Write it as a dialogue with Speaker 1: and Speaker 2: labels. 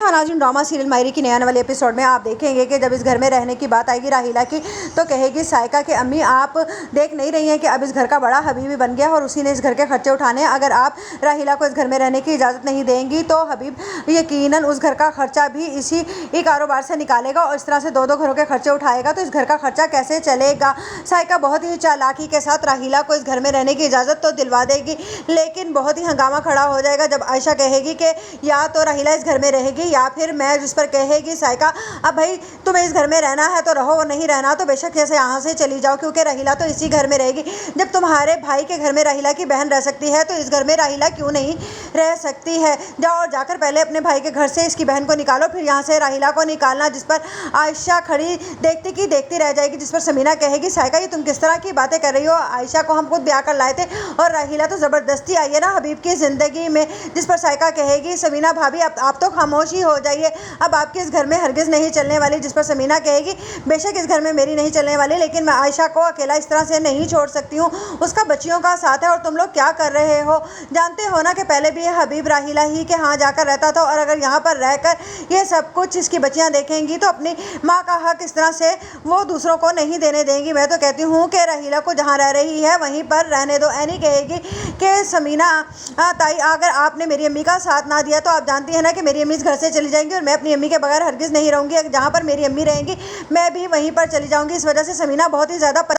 Speaker 1: हाँ नाज़रीन, drama serial मायरी की नया वाले एपिसोड में आप देखेंगे कि जब इस घर में रहने की बात आएगी राहिला की, तो कहेगी सायका कि अम्मी आप देख नहीं रही हैं कि अब इस घर का बड़ा हबीब ही बन गया और उसी ने इस घर के खर्चे उठाने हैं। अगर आप राहिला को इस घर में रहने की इजाज़त नहीं देंगी तो हबीब यकीनन उस घर का खर्चा भी इसी कारोबार से निकालेगा और इस तरह से दो घरों के खर्चे उठाएगा, तो इस घर का खर्चा कैसे चलेगा। सायका बहुत ही चालाकी के साथ राहिला को इस घर में रहने की इजाज़त तो दिलवा देगी, लेकिन बहुत ही हंगामा खड़ा हो जाएगा जब आयशा कहेगी कि या तो राहिला इस घर में रहेगी या फिर मैं, जिस पर कहेगी सायका अब भाई तुम्हें इस घर में रहना है तो रहो और नहीं रहना तो बेशक जैसे यहाँ से चली जाओ, क्योंकि राहिला तो इसी घर में रहेगी। जब तुम्हारे भाई के घर में राहिला की बहन रह सकती है तो इस घर में राहिला क्यों नहीं रह सकती है। जाओ और जाकर पहले अपने भाई के घर से इसकी बहन को निकालो, फिर यहाँ से राहिला को निकालना। जिस पर आयशा खड़ी देखती की देखती रह जाएगी, जिस पर समीना कहेगी सायका ये तुम किस तरह की बातें कर रही हो, आयशा को हम खुद ब्याह कर लाए थे और राहिला तो ज़बरदस्ती आई है ना हबीब की ज़िंदगी में। जिस पर सायका कहेगी समीना भाभी अब आप तो खामोश ही हो जाइए, अब आपके इस घर में हरगिज़ नहीं चलने वाली। जिस पर समीना कहेगी बेशक इस घर में मेरी नहीं चलने वाली, लेकिन मैं आयशा को अकेला इस तरह से नहीं छोड़ सकती हूँ, उसका बच्चियों का साथ है और तुम लोग क्या कर रहे हो। जानते हो ना कि पहले भी ये हबीब राहिला ही के यहाँ जाकर रहता था और अगर यहाँ पर रहकर ये सब कुछ इसकी बच्चियाँ देखेंगी तो अपनी माँ का हक इस तरह से वो दूसरों को नहीं देने देंगी। मैं तो कहती हूँ कि राहिला को जहाँ रह रही है वहीं पर रहने दो। ऐनी कहेगी कि समीना ताई अगर आपने मेरी अम्मी का साथ ना दिया तो आप जानती है ना कि मेरी अम्मी इस घर से चली जाएंगी और मैं अपनी अम्मी के बगैर हरगिज़ नहीं रहूँगी। जहाँ पर मेरी अम्मी रहेंगी मैं भी वहीं पर चली जाऊँगी। इस वजह से समीना बहुत ही ज़्यादा